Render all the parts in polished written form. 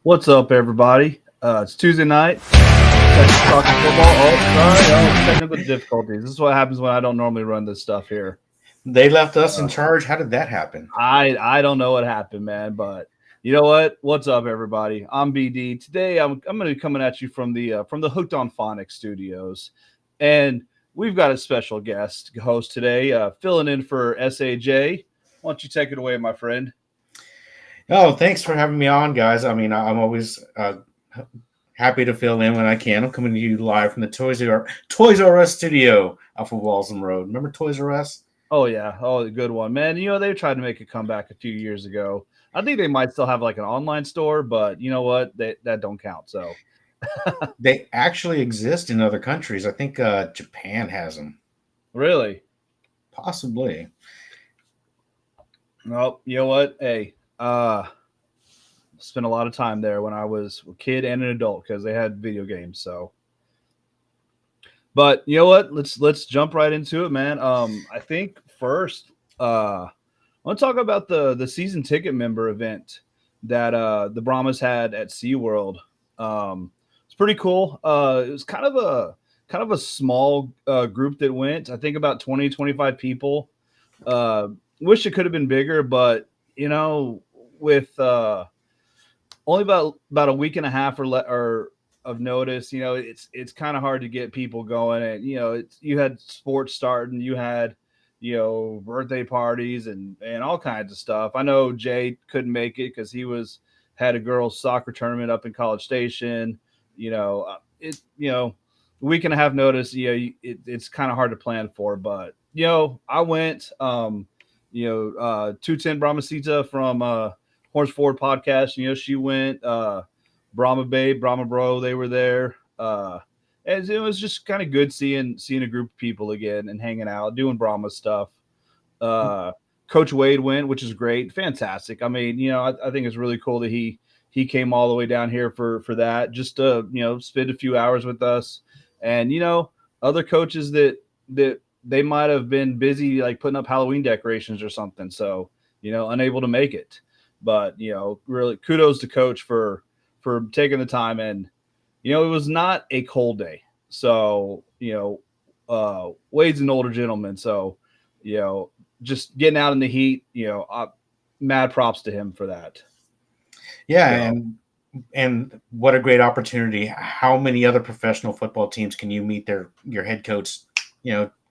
What's up, everybody? It's Tuesday night. Texans talking football. Oh, sorry. Oh, technical difficulties. This is what happens when I don't normally run this stuff here. They left us in Uh, charge. How did that happen? I don't know what happened, man. But you know what? What's up, everybody? I'm BD. Today, I'm going to be coming at you from the Hooked on Phonics Studios, and we've got a special guest host today, filling in for Saj. Why don't you take it away, my friend? Oh, thanks for having me on, guys. I'm always happy to fill in when I can. I'm coming to you live from the Toys R Us studio off of Walsham Road. Remember Toys R Us? Oh yeah, oh a good one, man. They tried to make a comeback a few years ago. I think they might still have like an online store, but you know what? That don't count. So They actually exist in other countries. I think Japan has them, really, possibly. well, you know what? Hey, spent a lot of time there when I was a kid and an adult because they had video games. So, but you know what? Let's jump right into it, man. I think first, I want to talk about the season ticket member event that the Brahmas had at SeaWorld. It's pretty cool. It was kind of a small group that went. I think about 20-25 people. Uh, Wish it could have been bigger, but with only about a week and a half or of notice, it's kind of hard to get people going. And you had sports starting, you had birthday parties and all kinds of stuff. I know Jay couldn't make it because he was had a girls soccer tournament up in College Station. A week and a half notice. It's kind of hard to plan for, but I went. 210 Brahmasita from Horns Forward podcast. She went. Brahma Babe, Brahma Bro, they were there. And it was just kind of good seeing a group of people again and hanging out, doing Brahma stuff. Coach Wade went, which is great, fantastic. I mean, I think it's really cool that he came all the way down here for that, just to spend a few hours with us. And other coaches that they might have been busy like putting up Halloween decorations or something, so unable to make it. But really kudos to Coach for taking the time. And it was not a cold day, so Wade's an older gentleman, so just getting out in the heat, mad props to him for that. Yeah, So, and what a great opportunity. How many other professional football teams can you meet your head coach,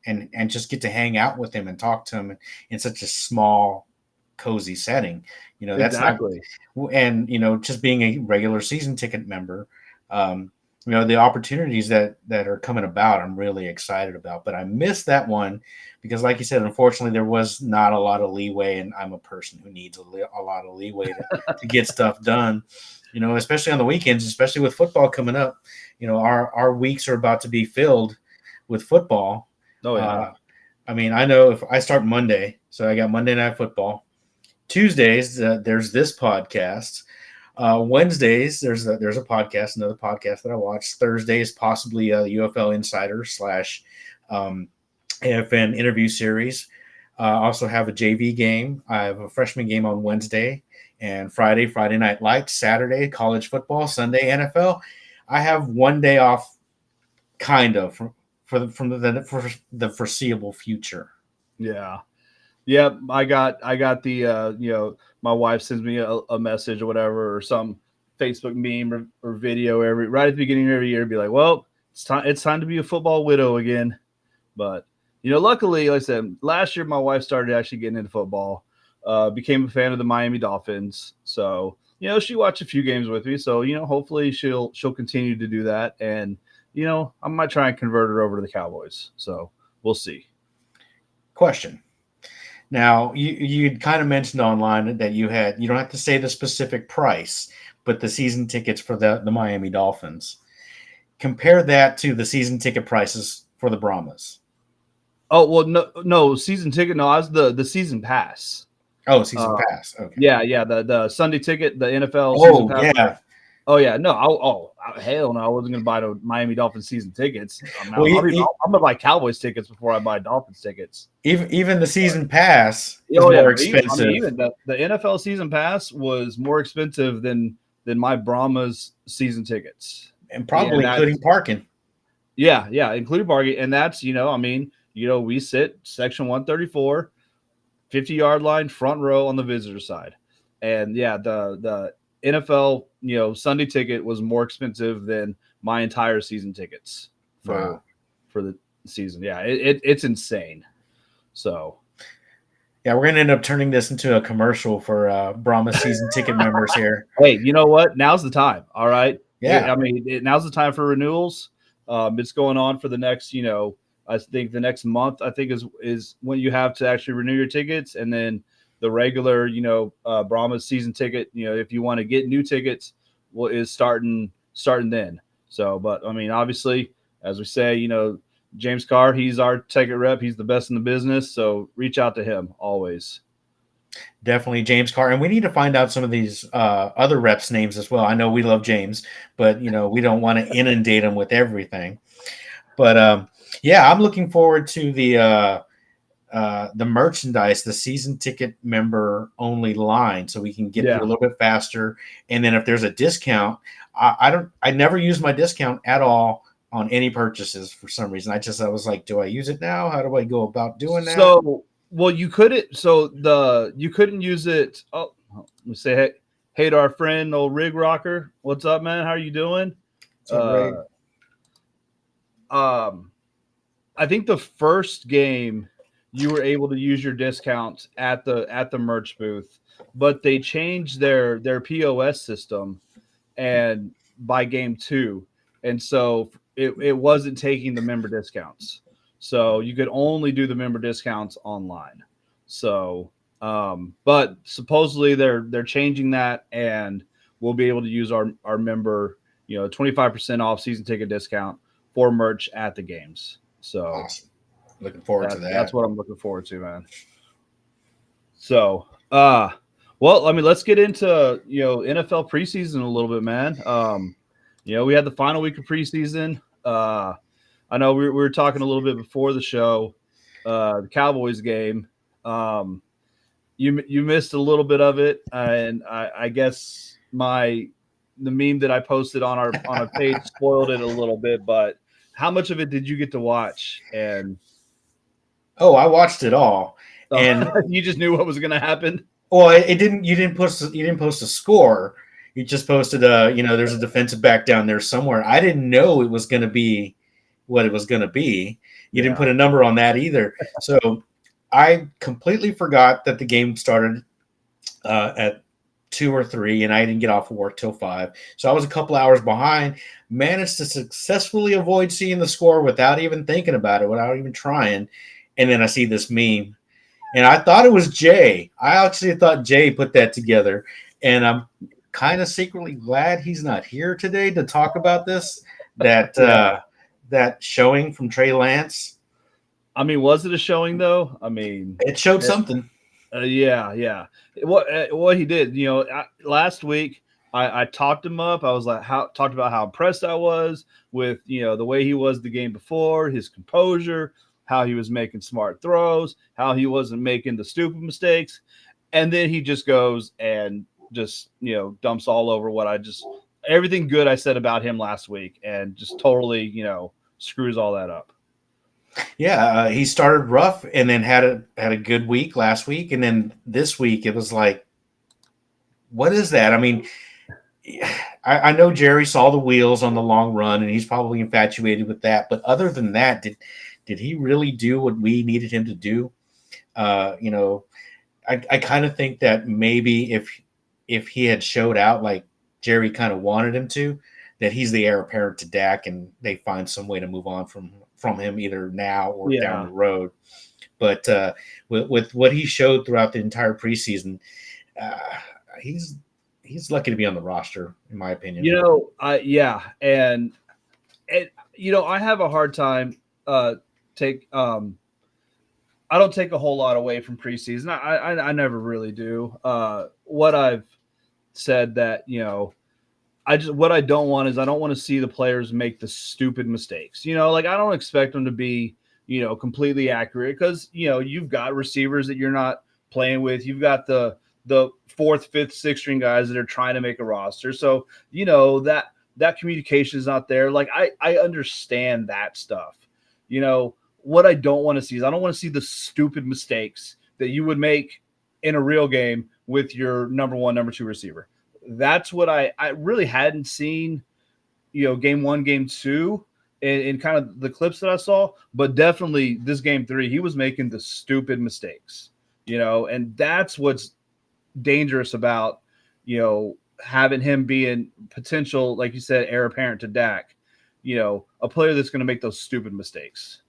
and just get to hang out with him and talk to him in such a small, cozy setting? That's not, exactly. and just being a regular season ticket member, the opportunities that are coming about, I'm really excited about. But I missed that one because, like you said, unfortunately, there was not a lot of leeway, and I'm a person who needs a lot of leeway to get stuff done. Especially on the weekends, especially with football coming up. Our weeks are about to be filled with football. Oh yeah. I know if I start Monday, so I got Monday Night Football. Tuesdays, there's this podcast. Wednesdays, there's a podcast, another podcast that I watch. Thursdays, possibly a UFL Insider / AFN interview series. Also have a JV game. I have a freshman game on Wednesday and Friday Night Lights, Saturday college football, Sunday NFL. I have one day off, kind of for the foreseeable future. Yeah. Yep, I got the my wife sends me a message or whatever, or some Facebook meme or video right at the beginning of every year, be like, well, it's time to be a football widow again. But luckily, like I said, last year my wife started actually getting into football, became a fan of the Miami Dolphins. So she watched a few games with me. So hopefully she'll continue to do that, and I might try and convert her over to the Cowboys. So we'll see. Question. Now, you kind of mentioned online that you don't have to say the specific price, but the season tickets for the Miami Dolphins. Compare that to the season ticket prices for the Brahmas. Oh well, no season ticket. No, I was the season pass. Oh, season Uh, pass. Okay. yeah, the Sunday ticket, the NFL season Oh, pass. yeah. Oh yeah, no, hell no, I wasn't gonna buy the Miami Dolphins season tickets. Well, I'm gonna buy Cowboys tickets before I buy Dolphins tickets. even the season pass is Oh yeah, more even expensive. the NFL season pass was more expensive than than my Brahma's season tickets. And Yeah, probably including parking. yeah, including parking. And that's, we sit section 134, 50-yard line, front row on the visitor side. And yeah, the NFL, Sunday ticket was more expensive than my entire season tickets for the season. Yeah, it's insane. So yeah, we're gonna end up turning this into a commercial for Brahma season ticket members here. hey, you know what? Now's the time. All right. Yeah. Now's the time for renewals. It's going on for the next, I think the next month, I think is when you have to actually renew your tickets. And then the regular, Brahma season ticket, if you want to get new tickets, is starting then. So, but obviously, as we say, James Carr, he's our ticket rep. He's the best in the business. So reach out to him always. Definitely James Carr. And we need to find out some of these other reps' names as well. I know we love James, but, we don't want to inundate him with everything. But, yeah, I'm looking forward to the merchandise, the season ticket member only line, so we can get through a little bit faster. And then if there's a discount, I never use my discount at all on any purchases for some reason. I was like, do I use it now? How do I go about doing that? So, well, you couldn't. So you couldn't use it. Oh, let me say hey to our friend old Rig Rocker. What's up, man? How are you doing? I think the first game you were able to use your discounts at the merch booth, but they changed their POS system and by game 2, and so it wasn't taking the member discounts. So you could only do the member discounts online. So, but supposedly they're changing that, and we'll be able to use our member, 25% off season ticket discount for merch at the games. So awesome. Looking forward to that. That's what I'm looking forward to, man. So, well, let's get into, NFL preseason a little bit, man. We had the final week of preseason. I know we were talking a little bit before the show, the Cowboys game. You missed a little bit of it, and I guess the meme that I posted on our page spoiled it a little bit. But how much of it did you get to watch? And I watched it all, and you just knew what was going to happen. Well, it didn't. You didn't post a score. You just posted there's a defensive back down there somewhere. I didn't know it was going to be what it was going to be. You didn't put a number on that either. So I completely forgot that the game started at 2 or 3, and I didn't get off of work till 5. So I was a couple hours behind. Managed to successfully avoid seeing the score without even thinking about it, without even trying. And then I see this meme, and I thought it was Jay. I actually thought Jay put that together, and I'm kind of secretly glad he's not here today to talk about this. That showing from Trey Lance. Was it a showing though? It showed something. Yeah. What he did, last week I talked him up. I was like, talked about how impressed I was with, the way he was the game before, his composure, how he was making smart throws, how he wasn't making the stupid mistakes. And then he just goes and just, dumps all over everything good I said about him last week, and just totally, screws all that up. Yeah, he started rough and then had a good week last week, and then this week it was like, what is that? I know Jerry saw the wheels on the long run, and he's probably infatuated with that. But other than that, did he really do what we needed him to do? I kind of think that maybe if he had showed out like Jerry kind of wanted him to, that he's the heir apparent to Dak, and they find some way to move on from him either now or down the road. But with what he showed throughout the entire preseason, he's lucky to be on the roster, in my opinion. And I have a hard time I don't take a whole lot away from preseason. I never really do. What I've said that, what I don't want is I don't want to see the players make the stupid mistakes. I don't expect them to be, completely accurate, because, you've got receivers that you're not playing with. You've got the the fourth, fifth, sixth string guys that are trying to make a roster. So, that communication is not there. Like I understand that stuff. What I don't want to see is I don't want to see the stupid mistakes that you would make in a real game with your number one, number two receiver. That's what I really hadn't seen, game one, game two, in kind of the clips that I saw, but definitely this game three, he was making the stupid mistakes, and that's what's dangerous about, having him being potential, like you said, heir apparent to Dak, a player that's going to make those stupid mistakes.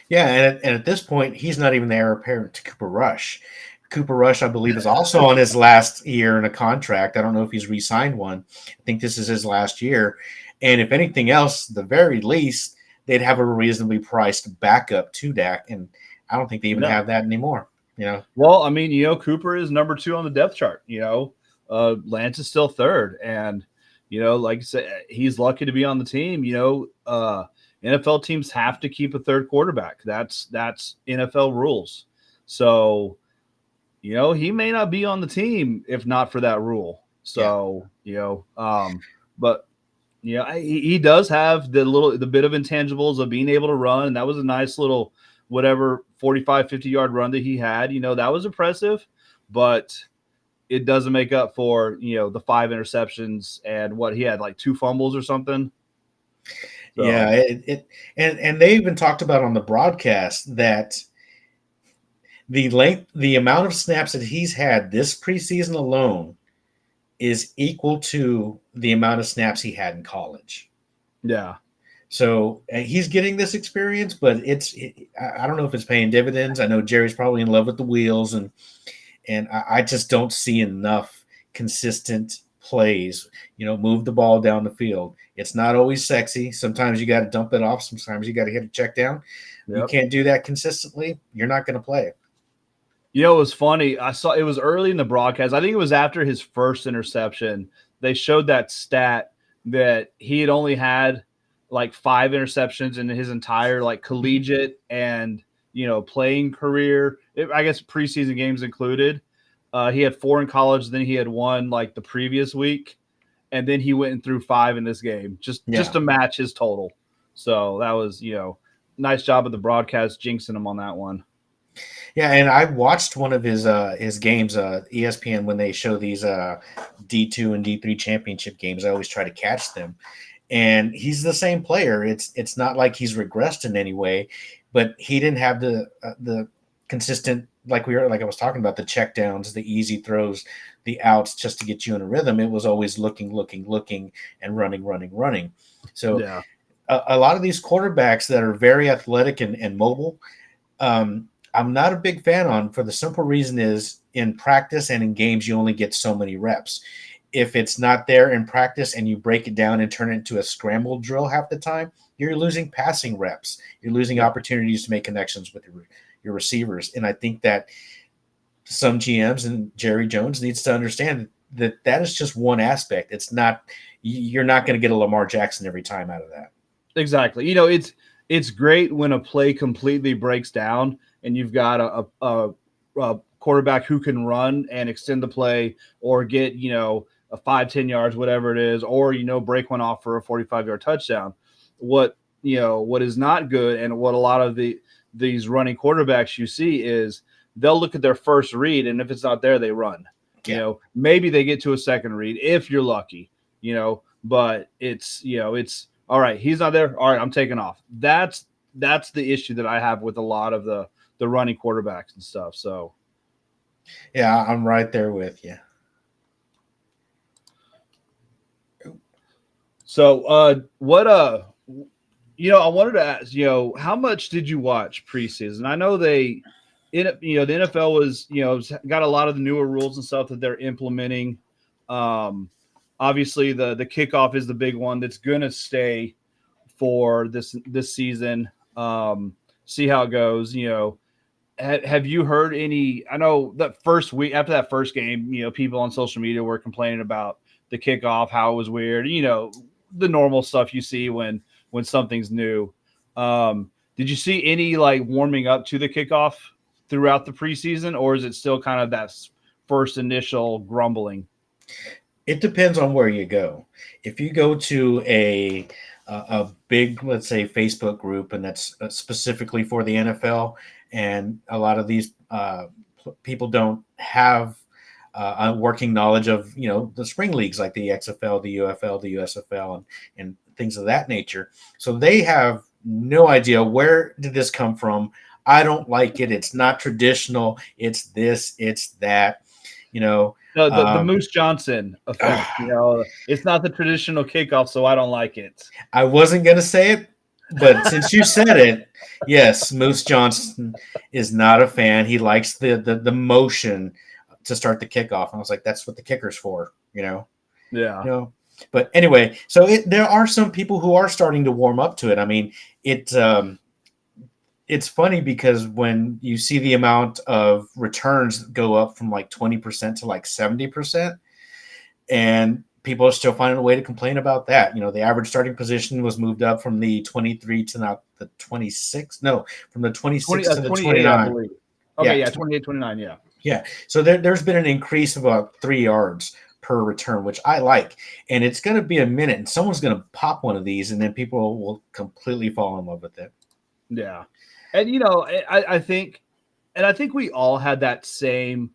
Yeah, and at this point, he's not even the heir apparent to Cooper Rush. Cooper Rush, I believe, is also on his last year in a contract. I don't know if he's re-signed one. I think this is his last year. And if anything else, the very least, they'd have a reasonably priced backup to Dak. And I don't think they even have that anymore. Well, I mean, Cooper is number 2 on the depth chart. Lance is still third. And, like I said, he's lucky to be on the team. NFL teams have to keep a third quarterback. That's NFL rules. So, he may not be on the team if not for that rule. So, but he does have the bit of intangibles of being able to run. And that was a nice little, whatever, 45, 50-yard run that he had. That was impressive, but it doesn't make up for, the 5 interceptions and what he had, like 2 fumbles or something. So. Yeah, and they even talked about on the broadcast that the amount of snaps that he's had this preseason alone is equal to the amount of snaps he had in college. Yeah. So he's getting this experience, but I don't know if it's paying dividends. I know Jerry's probably in love with the wheels, and I just don't see enough consistent plays, move the ball down the field. It's not always sexy. Sometimes you got to dump it off. Sometimes you got to hit a check down. Yep. You can't do that consistently, you're not going to play. It was funny. I saw it was early in the broadcast. I think it was after his first interception. They showed that stat that he had only had like 5 interceptions in his entire like collegiate and, playing career. I guess preseason games included. He had 4 in college. Then he had 1 like the previous week. And then he went and threw 5 in this game just to match his total. So that was, nice job of the broadcast jinxing him on that one. Yeah, and I watched one of his games, ESPN, when they show these D2 and D3 championship games. I always try to catch them, and he's the same player. It's not like he's regressed in any way, but he didn't have the consistent, like I was talking about, the check downs, the easy throws, the outs just to get you in a rhythm. It was always looking, and running. So yeah. A lot of these quarterbacks that are very athletic and mobile, I'm not a big fan on, for the simple reason is in practice and in games, you only get so many reps. If it's not there in practice and you break it down and turn it into a scramble drill half the time, you're losing passing reps. You're losing opportunities to make connections with your receivers. And I think that some GMs and Jerry Jones needs to understand that is just one aspect. It's not, you're not going to get a Lamar Jackson every time out of that. Exactly. It's great when a play completely breaks down and you've got a quarterback who can run and extend the play or get, a 5-10 yards, whatever it is, or, break one off for a 45-yard touchdown. What is not good, and what a lot of these running quarterbacks you see is they'll look at their first read, and if it's not there, they run. Yeah. Maybe they get to a second read if you're lucky, but it's all right, he's not there. All right, I'm taking off. That's the issue that I have with a lot of the running quarterbacks and stuff. So, yeah, I'm right there with you. So, I wanted to ask, how much did you watch preseason? I know the NFL was, got a lot of the newer rules and stuff that they're implementing. Obviously, the kickoff is the big one that's going to stay for this season. See how it goes. Have you heard any? I know that first week after that first game, people on social media were complaining about the kickoff, how it was weird. The normal stuff you see when something's new. Did you see any like warming up to the kickoff throughout the preseason, or is it still kind of that first initial grumbling? It depends on where you go. If you go to a big, let's say, Facebook group, and that's specifically for the NFL, and a lot of these people don't have a working knowledge of the spring leagues like the XFL, the UFL, the USFL, and things of that nature. So they have no idea, where did this come from. I don't like it. It's not traditional. It's this. It's that. You know. The Um, Moose Johnson effect. It's not the traditional kickoff, so I don't like it. I wasn't going to say it, but since you said it, yes, Moose Johnson is not a fan. He likes the motion to start the kickoff. And I was like, that's what the kicker's for, Yeah. But anyway, so there are some people who are starting to warm up to it. I mean, it's funny because when you see the amount of returns go up from like 20% to like 70%, and people are still finding a way to complain about that. The average starting position was moved up from the 23 to now the 26. No, from the 26 to the 28, I 29. believe. Okay, Yeah, yeah, 28, 29, yeah. Yeah. So there's been an increase of about 3 yards per return, which I like. And it's going to be a minute, and someone's going to pop one of these, and then people will completely fall in love with it. Yeah. And, I think we all had that the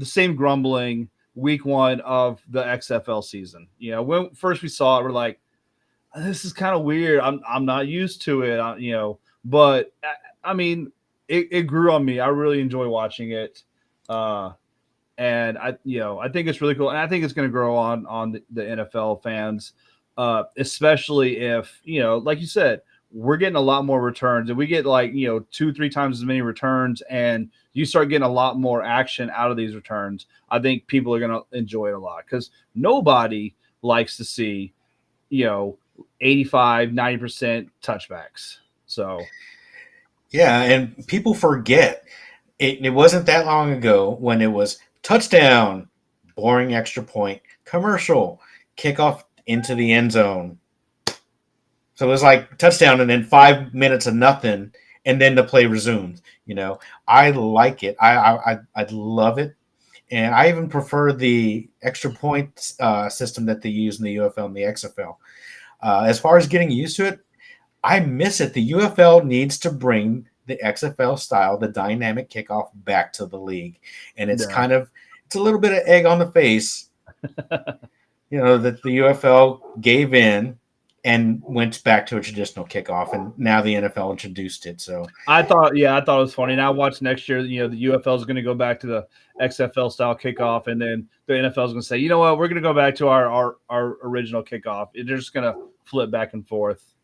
same grumbling week one of the XFL season. When first we saw it, we're like, this is kind of weird. I'm not used to it. But I mean, it grew on me. I really enjoy watching it. And I think it's really cool. And I think it's going to grow on the NFL fans, especially if, like you said, we're getting a lot more returns, and we get 2-3 times as many returns, and you start getting a lot more action out of these returns. I think people are going to enjoy it a lot, because nobody likes to see, 85, 90% touchbacks. So, yeah. And people forget it wasn't that long ago when it was touchdown, boring extra point, commercial, kickoff into the end zone. So it was like touchdown and then 5 minutes of nothing, and then the play resumed. I like it. I love it, and I even prefer the extra point system that they use in the UFL and the XFL. As far as getting used to it, I miss it. The UFL needs to bring the XFL style, the dynamic kickoff, back to the league, and it's a little bit of egg on the face, that the UFL gave in and went back to a traditional kickoff, and now the NFL introduced it. So I thought it was funny. And I watched next year, the UFL is going to go back to the XFL style kickoff, and then the NFL is going to say, you know what, we're going to go back to our original kickoff. They're just going to flip back and forth.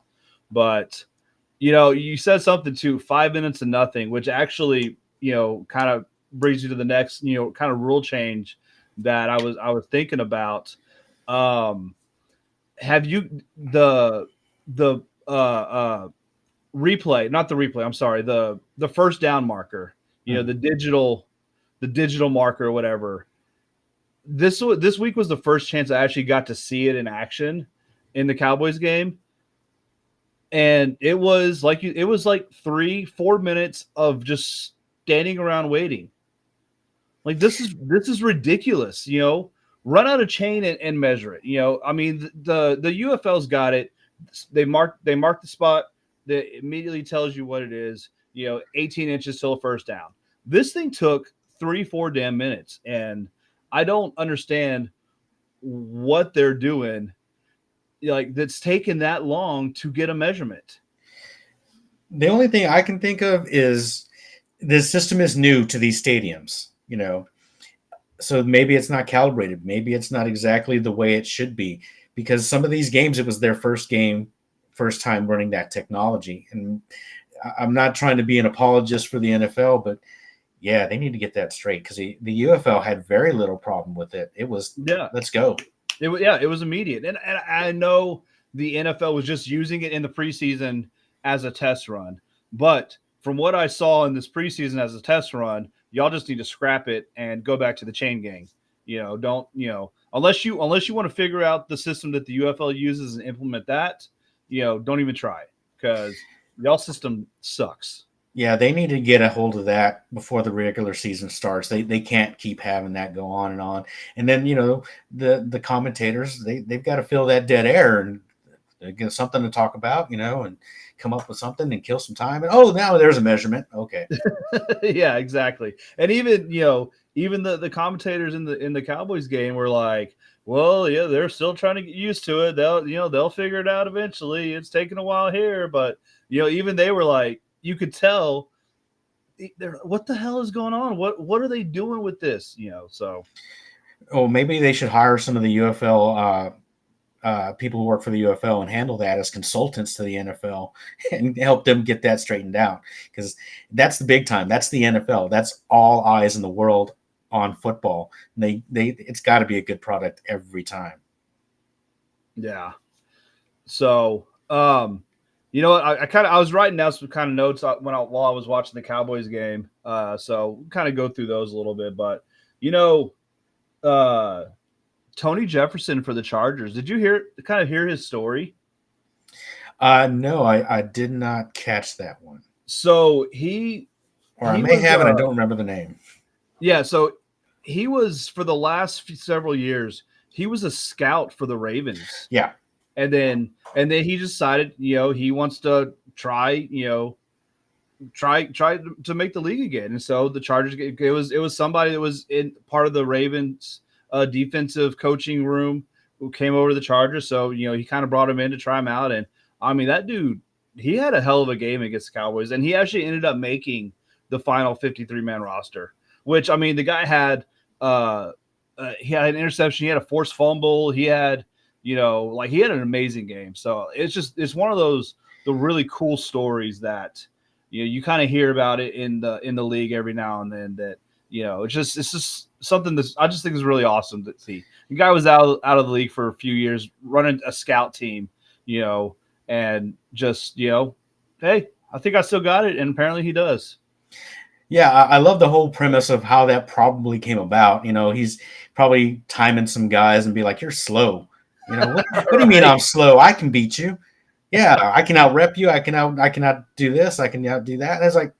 But you said something too, 5 minutes of nothing, which actually kind of brings you to the next kind of rule change that I was thinking about. Have you the replay, not the replay, I'm sorry, the first down marker, the digital marker or whatever. This week was the first chance I actually got to see it in action in the Cowboys game. And it was like 3-4 minutes of just standing around waiting. Like, this is ridiculous. Run out a chain and measure it. I mean, the UFL's got it. They mark the spot that immediately tells you what it is. 18 inches till a first down. This thing took 3-4 damn minutes, and I don't understand what they're doing. That's taken that long to get a measurement. The only thing I can think of is this system is new to these stadiums, so maybe it's not calibrated. Maybe it's not exactly the way it should be, because some of these games, it was their first time running that technology. And I'm not trying to be an apologist for the NFL, but yeah, they need to get that straight, because the UFL had very little problem with it. It was, let's go. It was immediate. And I know the NFL was just using it in the preseason as a test run. But from what I saw in this preseason as a test run, y'all just need to scrap it and go back to the chain gang. Don't, unless you want to figure out the system that the UFL uses and implement that, don't even try, because y'all system sucks. Yeah, they need to get a hold of that before the regular season starts. They can't keep having that go on and on. And then the commentators they've got to fill that dead air and get something to talk about, and come up with something and kill some time. And oh, now there's a measurement. Okay. Yeah, exactly. And even even the commentators in the Cowboys game were like, well, yeah, they're still trying to get used to it. They'll figure it out eventually. It's taking a while here, but even they were like, you could tell what the hell is going on? What are they doing with this? So Oh, maybe they should hire some of the UFL people who work for the UFL and handle that as consultants to the NFL and help them get that straightened out, because that's the big time. That's the NFL. That's all eyes in the world on football. They it's got to be a good product every time. yeah. So you know what? I was writing down some kind of notes while I was watching the Cowboys game. So kind of go through those a little bit, but you know, uh, Tony Jefferson for the Chargers. Did you hear his story? No, I did not catch that one, So he or I he may was have, and I don't remember the name. yeah. So he was for the last several years. He was a scout for the Ravens, Yeah, and then he decided he wants to try to make the league again. And so the Chargers, it was somebody that was in part of the Ravens defensive coaching room who came over to the Chargers. So he kind of brought him in to try him out. And I mean, that dude, he had a hell of a game against the Cowboys, and he actually ended up making the final 53-man roster. Which, I mean, the guy had he had an interception, he had a forced fumble, he had he had an amazing game. So it's one of those the really cool stories that you kind of hear about it in the league every now and then. That it's just something that I just think is really awesome to see. The guy was out of the league for a few years, running a scout team, and just hey, I think I still got it, and apparently he does. yeah. I love the whole premise of how that probably came about. He's probably timing some guys and be like, "You're slow." What do you mean Right? I'm slow? I can beat you. Yeah, I can out rep you. I cannot do this. I can out do that. And it's like,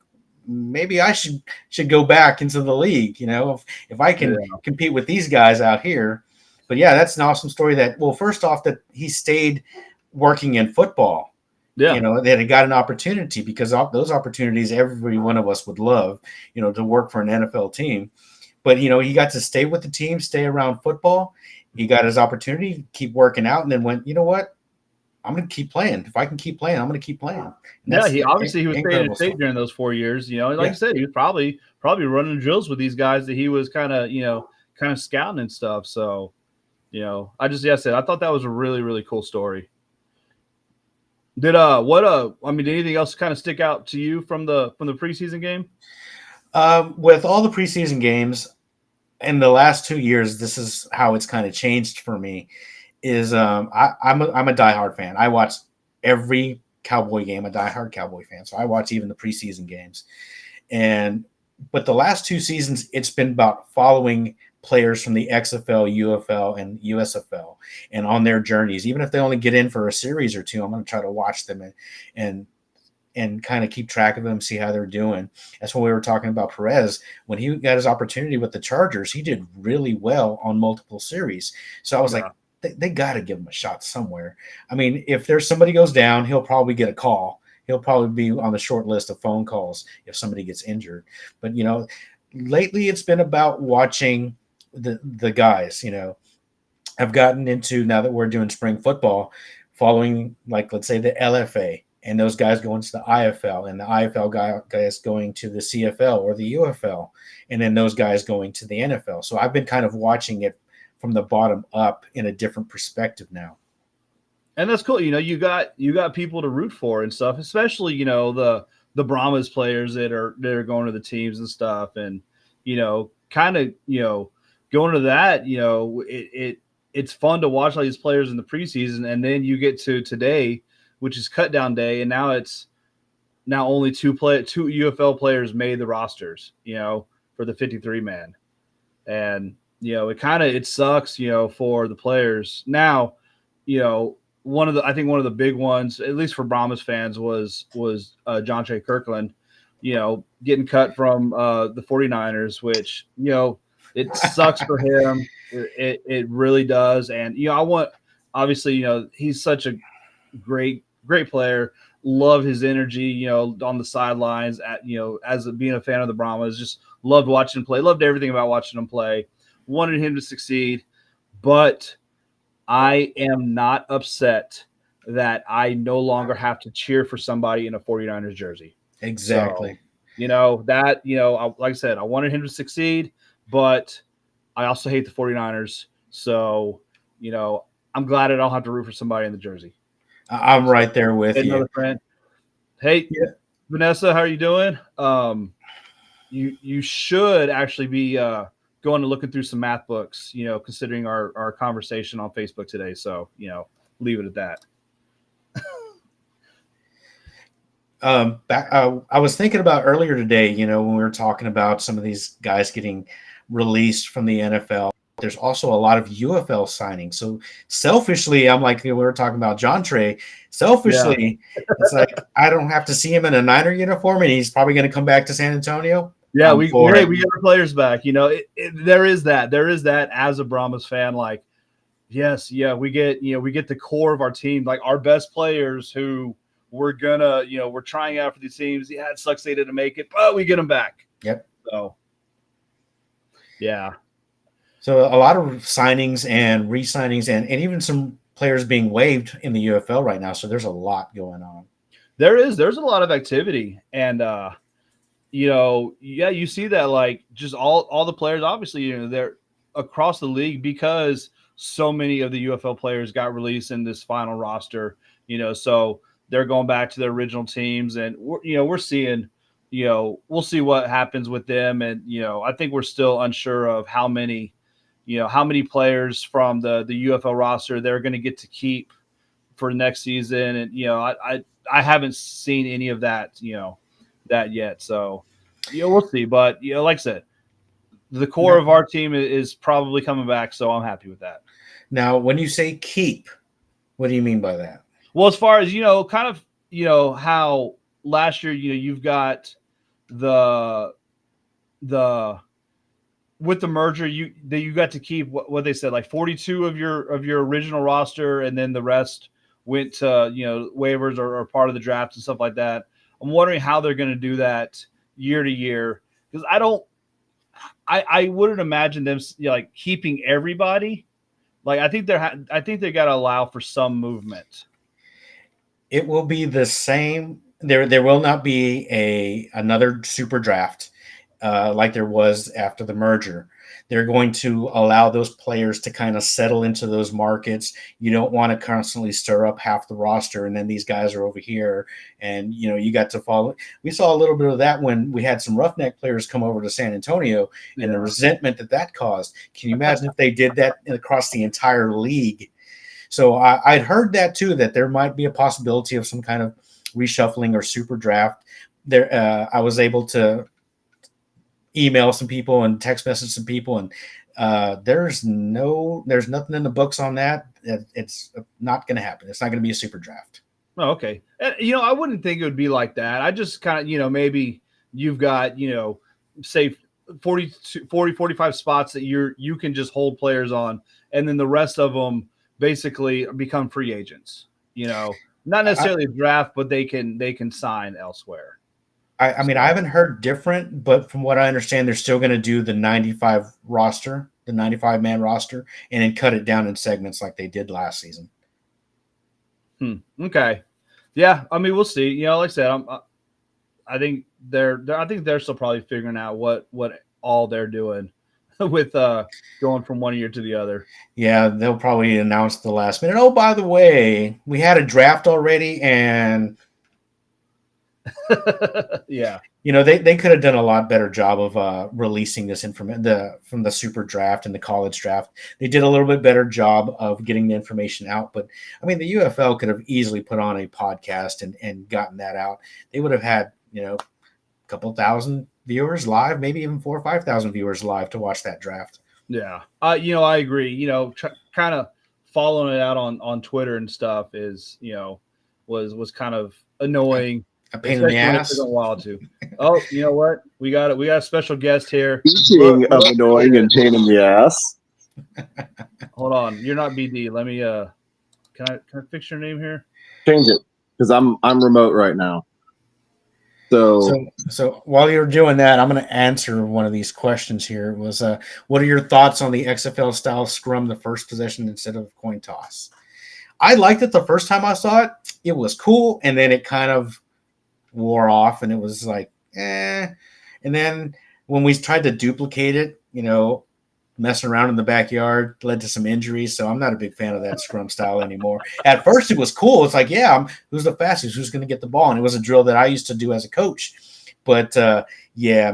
maybe I should go back into the league. If I can Yeah. compete with these guys out here. But yeah, that's an awesome story. That, well, first off, that he stayed working in football. Yeah. That he got an opportunity, because those opportunities every one of us would love. To work for an NFL team. But he got to stay with the team, stay around football. He got his opportunity, keep working out, and then went, you know what? I'm going to keep playing. If I can keep playing, I'm going to keep playing. And Yeah, that's he obviously he was staying in incredible state story. during those 4 years. Like you Yeah. said, he was probably running drills with these guys that he was kind of scouting and stuff. So, I said I thought that was a really, really cool story. Did anything else kind of stick out to you from the preseason game? With all the preseason games in the last 2 years, this is how it's kind of changed for me. Is I'm a diehard fan. I watch every Cowboy game. A diehard Cowboy fan, so I watch even the preseason games. But the last 2 seasons, it's been about following players from the XFL, UFL, and USFL, and on their journeys. Even if they only get in for a series or two, I'm going to try to watch them and and kind of keep track of them, see how they're doing. That's when we were talking about Perez. When he got his opportunity with the Chargers, he did really well on multiple series. So I was like, Yeah. they got to give him a shot somewhere. I mean, if there's somebody goes down, he'll probably get a call. He'll probably be on the short list of phone calls if somebody gets injured. But lately it's been about watching the guys. I've gotten into, now that we're doing spring football, following, like, let's say the LFA, and those guys going to the IFL, and the IFL guys going to the CFL or the UFL, and then those guys going to the NFL. So I've been kind of watching it from the bottom up in a different perspective now. And that's cool. You got people to root for and stuff, especially the Brahmas players that are going to the teams and stuff, and kind of going to that. It's fun to watch all these players in the preseason, and then you get to today, which is cut down day, and now only two UFL players made the rosters. For the 53 man, and it sucks. For the players now. You know, I think one of the big ones, at least for Brahmas fans, was John Shea Kirkland, getting cut from the 49ers, which, it sucks for him. It really does. And, I want, obviously, he's such a great player. Love his energy, on the sidelines as being a fan of the Brahmas, just loved watching him play, loved everything about watching him play, wanted him to succeed. But I am not upset that I no longer have to cheer for somebody in a 49ers jersey. Exactly. So, like I said, I wanted him to succeed, but I also hate the 49ers. So, I'm glad I don't have to root for somebody in the jersey. I'm right there with you. Another friend. Hey, Yeah. Vanessa, how are you doing? You should actually be going and looking through some math books, considering our conversation on Facebook today. So, leave it at that. I was thinking about earlier today, when we were talking about some of these guys getting released from the NFL. There's also a lot of UFL signings. So selfishly, I'm like, we were talking about John Trey. Selfishly, it's like I don't have to see him in a Niner uniform, and he's probably going to come back to San Antonio. Yeah, we get our players back. There is that as a Brahmas fan. Like, yes, yeah, we get the core of our team, like our best players who we're gonna, we're trying out for these teams. Yeah, it sucks they didn't make it, but we get them back. Yep. So, yeah. So a lot of signings and re-signings and even some players being waived in the UFL right now. So there's a lot going on. There's a lot of activity, and you see that, like, just all the players, obviously, they're across the league because so many of the UFL players got released in this final roster, so they're going back to their original teams, and we're seeing, we'll see what happens with them. And, I think we're still unsure of how many players from the UFL roster they're going to get to keep for next season. And, I haven't seen any of that, that yet. So, we'll see. But, like I said, the core of our team is probably coming back. So I'm happy with that. Now, when you say keep, what do you mean by that? Well, as far as, kind of, how last year, you've got the with the merger, you got to keep what they said, like 42 of your original roster, and then the rest went to waivers or part of the draft and stuff like that. I'm wondering how they're going to do that year to year, because I wouldn't imagine them like keeping everybody. Like, I think they got to allow for some movement. It will be the same. There will not be another super draft like there was after the merger. They're going to allow those players to kind of settle into those markets. You don't want to constantly stir up half the roster, and then these guys are over here, and you got to follow. We saw a little bit of that when we had some roughneck players come over to San Antonio, and the resentment that caused. Can you imagine if they did that across the entire league? So I'd heard that too, that there might be a possibility of some kind of reshuffling or super draft. There, I was able to email some people and text message some people, and there's nothing in the books on that. It's not going to happen. It's not going to be a super draft. Oh, okay. I wouldn't think it would be like that. I just kind of, maybe you've got, say 40, 45 spots that you can just hold players on, and then the rest of them basically become free agents, not necessarily a draft, but they can sign elsewhere. I mean, I haven't heard different, but from what I understand, they're still going to do the 95 roster, the 95-man roster, and then cut it down in segments like they did last season. Okay. Yeah. I mean, we'll see. Like I said, I think they're still probably figuring out what all they're doing with going from one year to the other. Yeah, they'll probably announce the last minute. Oh, by the way, we had a draft already, and yeah, they could have done a lot better job of releasing this information from the super draft and the college draft. They did a little bit better job of getting the information out. But I mean, the UFL could have easily put on a podcast and gotten that out. They would have had a couple thousand viewers live, maybe even 4,000 or 5,000 viewers live to watch that draft. Yeah, I agree. Kind of following it out on Twitter and stuff is was kind of annoying. A pain in the Especially when it ass. took a while to. Oh, you know what? We got a special guest here. Speaking of annoying and pain in the ass. Hold on, you're not BD. Let me can I fix your name here? Change it because I'm remote right now. So while you're doing that, I'm going to answer one of these questions here. Was what are your thoughts on the XFL style scrum, the first possession instead of coin toss? I liked it the first time I saw it. It was cool, and then it kind of wore off, and it was like, eh. And then when we tried to duplicate it, messing around in the backyard led to some injuries. So I'm not a big fan of that scrum style anymore. At first, it was cool. It's like, who's the fastest? Who's going to get the ball? And it was a drill that I used to do as a coach. But I'm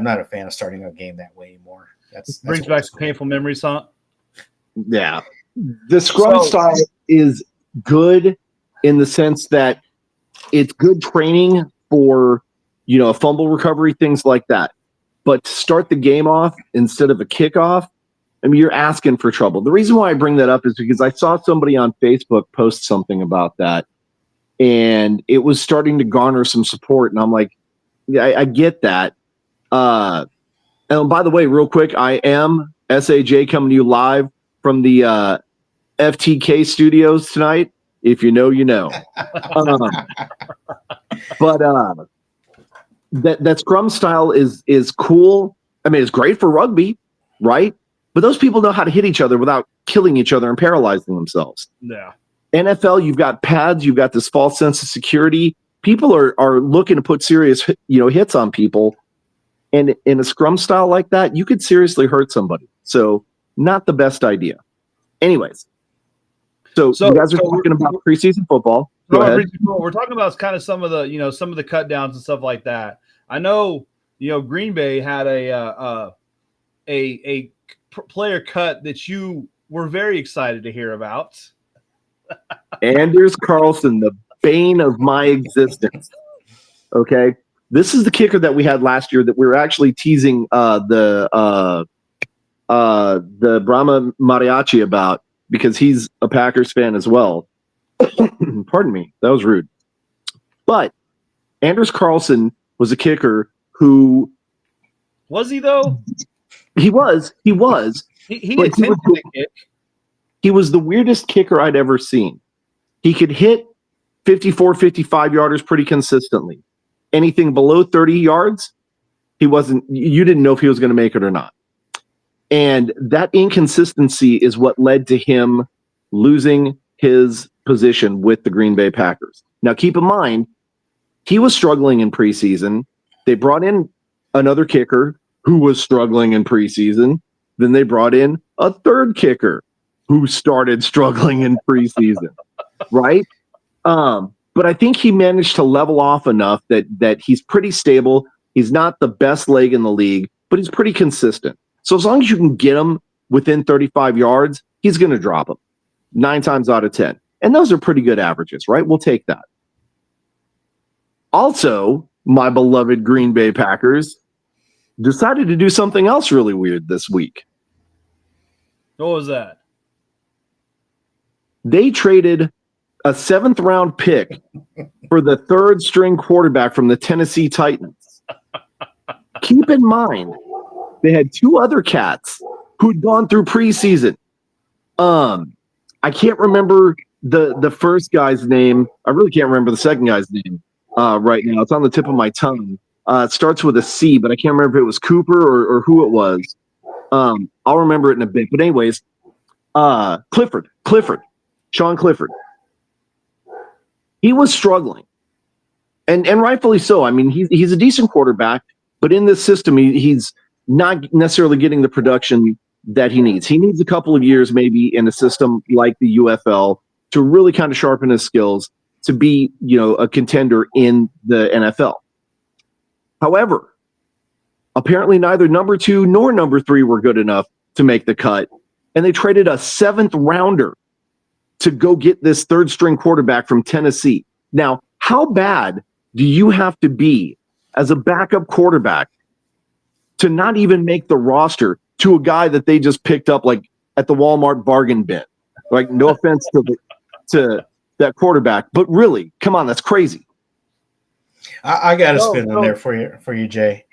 not a fan of starting a game that way anymore. That's brings back some painful memories, huh? Yeah, the scrum style is good in the sense that it's good training for a fumble recovery, things like that. But to start the game off instead of a kickoff, I mean, you're asking for trouble. The reason why I bring that up is because I saw somebody on Facebook post something about that, and it was starting to garner some support. And I'm like, yeah, I get that. And by the way, real quick, I am SAJ coming to you live from the FTK studios tonight. If you know, you know. But that scrum style is cool. I mean, it's great for rugby, right? But those people know how to hit each other without killing each other and paralyzing themselves. Yeah. NFL, you've got pads, you've got this false sense of security. People are looking to put serious hits on people. And in a scrum style like that, you could seriously hurt somebody. So not the best idea. Anyways, so you guys are talking about preseason football. Go ahead. We're talking about kind of some of the cut downs and stuff like that. I know, Green Bay had a player cut that you were very excited to hear about. Anders Carlson, the bane of my existence. Okay. This is the kicker that we had last year that we were actually teasing the Brahma Mariachi about because he's a Packers fan as well. Pardon me. That was rude. But Anders Carlson was a kicker who... Was he, though? He was. He attempted a kick. He was the weirdest kicker I'd ever seen. He could hit 54, 55 yarders pretty consistently. Anything below 30 yards, you didn't know if he was going to make it or not. And that inconsistency is what led to him losing his position with the Green Bay Packers. Now, keep in mind, he was struggling in preseason. They brought in another kicker who was struggling in preseason. Then they brought in a third kicker who started struggling in preseason, right? But I think he managed to level off enough that he's pretty stable. He's not the best leg in the league, but he's pretty consistent. So as long as you can get him within 35 yards, he's going to drop him 9 times out of 10. And those are pretty good averages, right? We'll take that. Also, my beloved Green Bay Packers decided to do something else really weird this week. What was that? They traded a 7th round pick for the 3rd string quarterback from the Tennessee Titans. Keep in mind, they had 2 other cats who'd gone through preseason. I can't remember the first guy's name. I really can't remember the second guy's name right now. It's on the tip of my tongue. It starts with a C, but I can't remember if it was Cooper or who it was. I'll remember it in a bit. But anyways, Clifford, Sean Clifford. He was struggling, and rightfully so. I mean, he's a decent quarterback, but in this system, he's not necessarily getting the production that he needs. He needs a couple of years maybe in a system like the UFL to really kind of sharpen his skills to be, a contender in the NFL. However, apparently neither number 2 nor number 3 were good enough to make the cut, and they traded a 7th rounder to go get this 3rd string quarterback from Tennessee. Now, how bad do you have to be as a backup quarterback to not even make the roster to a guy that they just picked up like at the Walmart bargain bin? Like, no offense to that quarterback, but really, come on, that's crazy. I got to No, spin on no. there for you, Jay.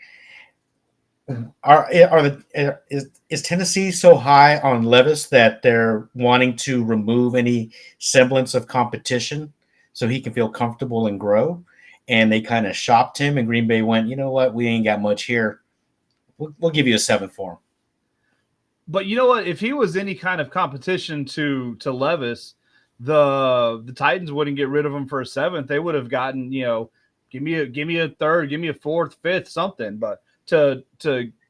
Is Tennessee so high on Levis that they're wanting to remove any semblance of competition so he can feel comfortable and grow? And they kind of shopped him, and Green Bay went, you know what, we ain't got much here. We'll give you a 7 for him. But you know what? If he was any kind of competition to Levis, the Titans wouldn't get rid of him for a 7th. They would have gotten, give me a third, give me a 4th, 5th, something. But to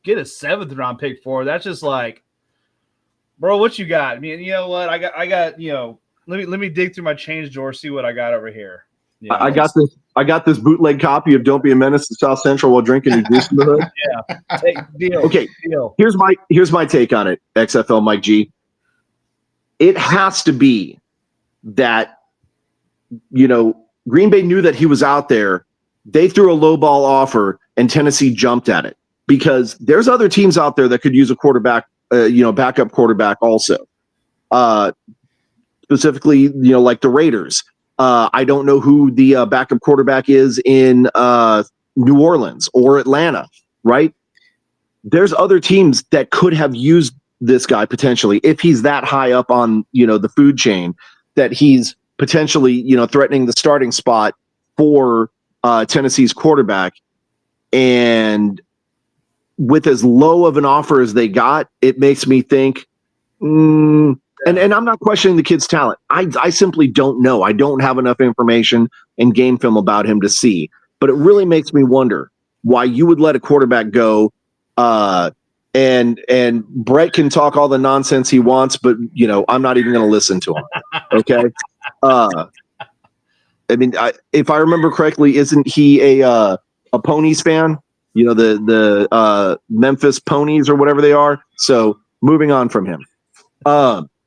get a 7th round pick for, that's just like, bro, what you got? I mean, you know what? I got, let me dig through my change drawer, see what I got over here. I got this bootleg copy of "Don't Be a Menace to South Central While Drinking Your Juice in the Hood." Yeah, deal. Okay, deal. Here's my take on it. XFL Mike G. It has to be that Green Bay knew that he was out there. They threw a low ball offer, and Tennessee jumped at it because there's other teams out there that could use a quarterback, backup quarterback also. Specifically, like the Raiders. I don't know who the backup quarterback is in New Orleans or Atlanta, right? There's other teams that could have used this guy potentially if he's that high up on, the food chain that he's potentially, threatening the starting spot for Tennessee's quarterback. And with as low of an offer as they got, it makes me think, and I'm not questioning the kid's talent. I simply don't know. I don't have enough information and game film about him to see. But it really makes me wonder why you would let a quarterback go. And Brett can talk all the nonsense he wants, but I'm not even going to listen to him. Okay. I mean, if I remember correctly, isn't he a Ponies fan? The Memphis Ponies or whatever they are. So moving on from him.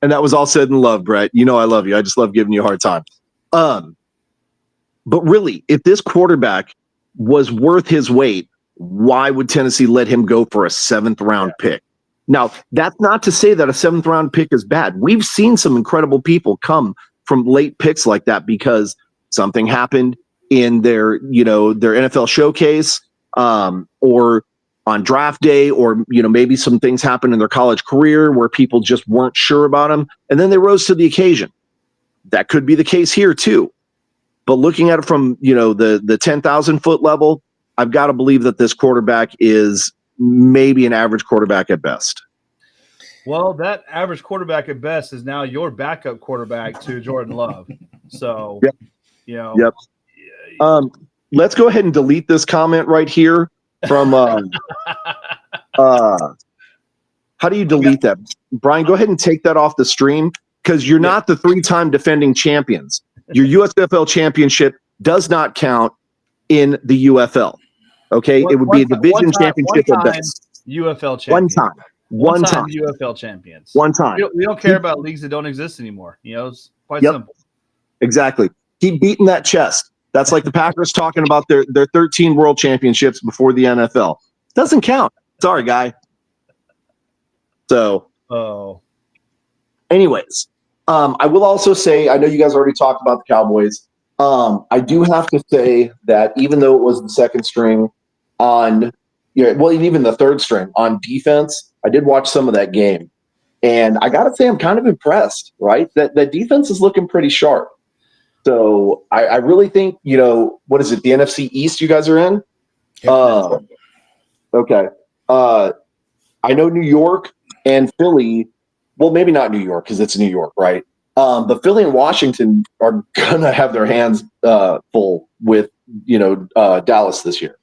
And that was all said in love, Brett. I love you. I just love giving you a hard time. But really, if this quarterback was worth his weight, why would Tennessee let him go for a 7th round pick? Now, that's not to say that a 7th round pick is bad. We've seen some incredible people come from late picks like that because something happened in their NFL showcase, or on draft day, or maybe some things happened in their college career where people just weren't sure about them, and then they rose to the occasion. That could be the case here too. But looking at it from the 10,000 foot level, I've got to believe that this quarterback is maybe an average quarterback at best. Well, that average quarterback at best is now your backup quarterback to Jordan Love. So, Yep. Let's go ahead and delete this comment right here from how do you delete that? Brian, go ahead and take that off the stream because you're not the 3-time defending champions. Your USFL championship does not count in the UFL. Okay, it would be a division championship at best. UFL champion. One time UFL champions. One time. We don't care about leagues that don't exist anymore. It's quite simple. Exactly. Keep beating that chest. That's like the Packers talking about their 13 world championships before the NFL. Doesn't count. Sorry, guy. So, anyways, I will also say, I know you guys already talked about the Cowboys. I do have to say that even though it was the second string on, even the third string on defense, I did watch some of that game. And I got to say, I'm kind of impressed, right? That defense is looking pretty sharp. So I really think, what is it? The NFC East you guys are in? Okay. I know New York and Philly. Well, maybe not New York because it's New York, right? But Philly and Washington are gonna have their hands full with Dallas this year.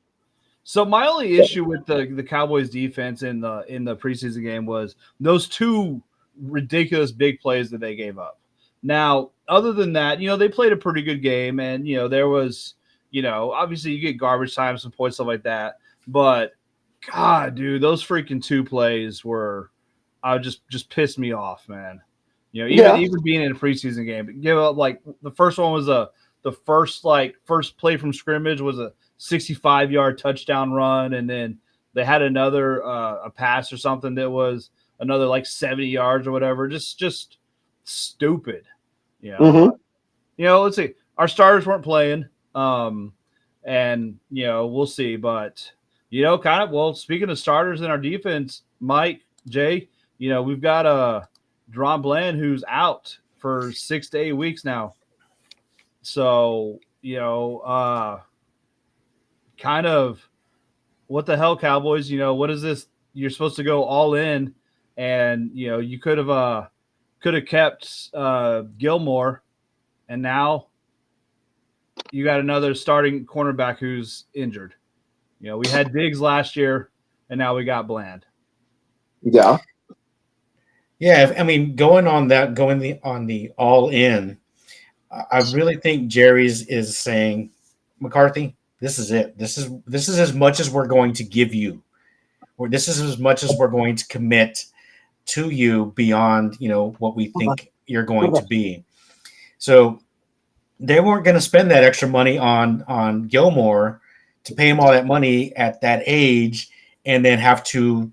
So my only issue with the Cowboys defense in the preseason game was those 2 ridiculous big plays that they gave up. Now, other than that, they played a pretty good game, and there was, obviously you get garbage time, some points, stuff like that. But God, dude, those freaking 2 plays were, just pissed me off, man. Even being in a preseason game, give up like the first one was the first play from scrimmage was a 65-yard touchdown run, and then they had another a pass or something that was another like 70 yards or whatever. Just stupid. Let's see. Our starters weren't playing. and we'll see. But kind of speaking of starters in our defense, Mike, Jay, we've got Deron Bland who's out for 6 to 8 weeks now. So kind of what the hell, Cowboys? What is this? You're supposed to go all in, and you could have kept Gilmore, and now you got another starting cornerback who's injured. We had Diggs last year, and now we got Bland. Yeah. Yeah, I mean, going on the all in, I really think Jerry's is saying, McCarthy, this is it. This is as much as we're going to give you, or this is as much as we're going to commit to you beyond what we think you're going to be. So they weren't going to spend that extra money on Gilmore to pay him all that money at that age, and then have to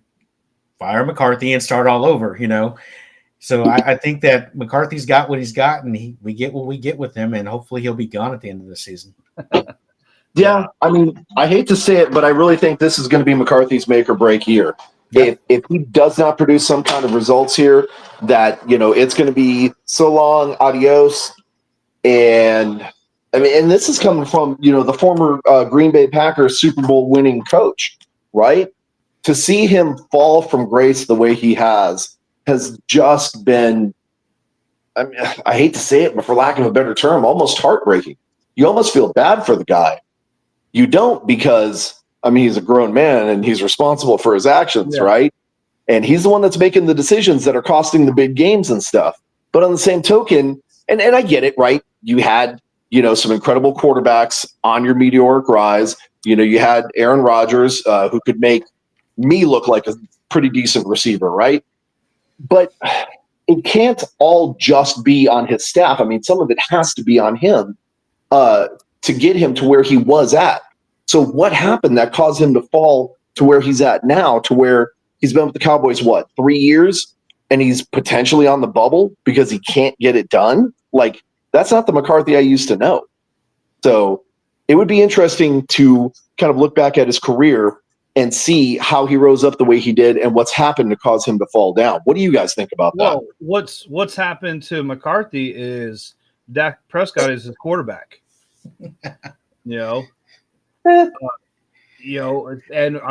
fire McCarthy and start all over. So I think that McCarthy's got what he's got, and we get what we get with him, and hopefully he'll be gone at the end of the season. Yeah, I mean, I hate to say it, but I really think this is going to be McCarthy's make or break year. Yep. If he does not produce some kind of results here, that it's going to be so long, adios. And I mean, and this is coming from the former Green Bay Packers Super Bowl winning coach, right? To see him fall from grace the way he has just been, I mean, I hate to say it, but for lack of a better term, almost heartbreaking. You almost feel bad for the guy. You don't, because, I mean, he's a grown man and he's responsible for his actions, right? And he's the one that's making the decisions that are costing the big games and stuff. But on the same token, and I get it, right? You had, some incredible quarterbacks on your meteoric rise. You had Aaron Rodgers, who could make me look like a pretty decent receiver, right? But it can't all just be on his staff. I mean, some of it has to be on him to get him to where he was at. So what happened that caused him to fall to where he's at now, to where he's been with the Cowboys, 3 years, and he's potentially on the bubble because he can't get it done? Like, that's not the McCarthy I used to know. So it would be interesting to kind of look back at his career and see how he rose up the way he did and what's happened to cause him to fall down. What do you guys think about that? Well, what's happened to McCarthy is Dak Prescott is his quarterback. And I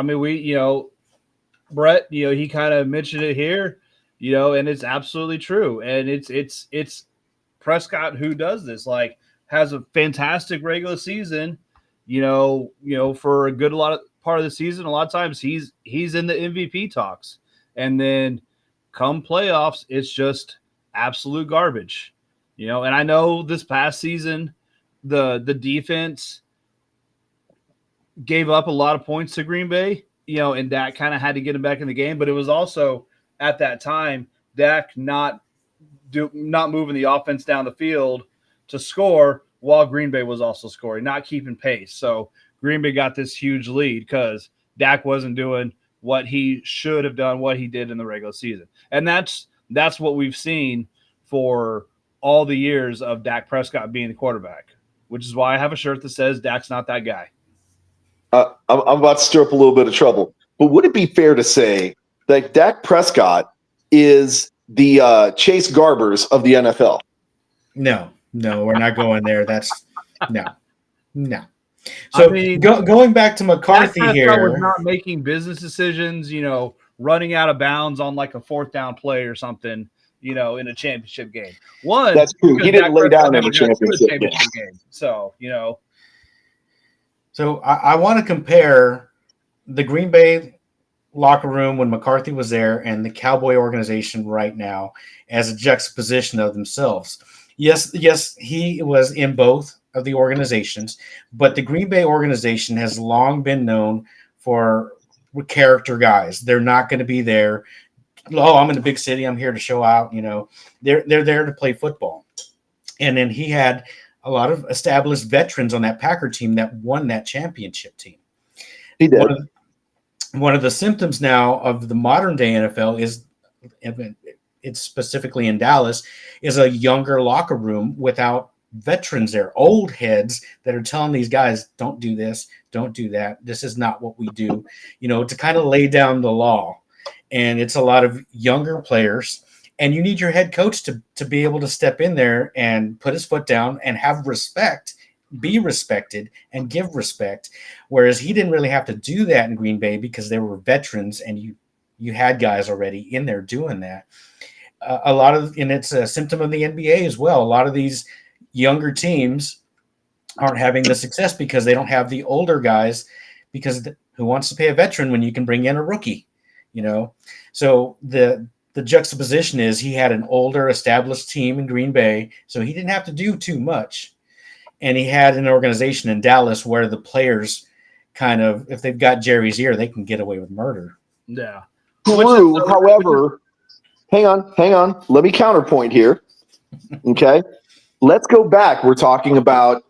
mean, Brett, he kind of mentioned it here, and it's absolutely true. And it's Prescott who does this, like, has a fantastic regular season, for a good part of the season. A lot of times he's in the MVP talks, and then come playoffs, it's just absolute garbage, And I know this past season, the defense gave up a lot of points to Green Bay, and Dak kind of had to get him back in the game. But it was also at that time Dak not moving the offense down the field to score while Green Bay was also scoring, not keeping pace. So Green Bay got this huge lead because Dak wasn't doing what he should have done, what he did in the regular season. And that's what we've seen for all the years of Dak Prescott being the quarterback, which is why I have a shirt that says Dak's not that guy. I'm about to stir up a little bit of trouble, but would it be fair to say that Dak Prescott is the Chase Garbers of the NFL? No, we're not going there. That's no. So I mean, going back to McCarthy here, was not making business decisions, running out of bounds on like a 4th down play or something, in a championship game. That's true. He didn't lay down in a championship game. So, So I want to compare the Green Bay locker room when McCarthy was there and the Cowboy organization right now as a juxtaposition of themselves. Yes, he was in both of the organizations, but the Green Bay organization has long been known for character guys. They're not going to be there. Oh, I'm in a big city. I'm here to show out. They're there to play football. And then he had a lot of established veterans on that Packer team that won that championship team. He did. One of the symptoms now of the modern day NFL is, it's specifically in Dallas, is a younger locker room without veterans there, old heads that are telling these guys, don't do this, don't do that. This is not what we do, to kind of lay down the law. And it's a lot of younger players. And you need your head coach to be able to step in there and put his foot down and have respect, be respected, and give respect. Whereas he didn't really have to do that in Green Bay because they were veterans and you had guys already in there doing that. And it's a symptom of the NBA as well. A lot of these younger teams aren't having the success because they don't have the older guys, because who wants to pay a veteran when you can bring in a rookie, So the juxtaposition is he had an older established team in Green Bay, so he didn't have to do too much. And he had an organization in Dallas where the players kind of, if they've got Jerry's ear, they can get away with murder. Yeah. True, however, hang on. Let me counterpoint here. Okay. Let's go back. We're talking about,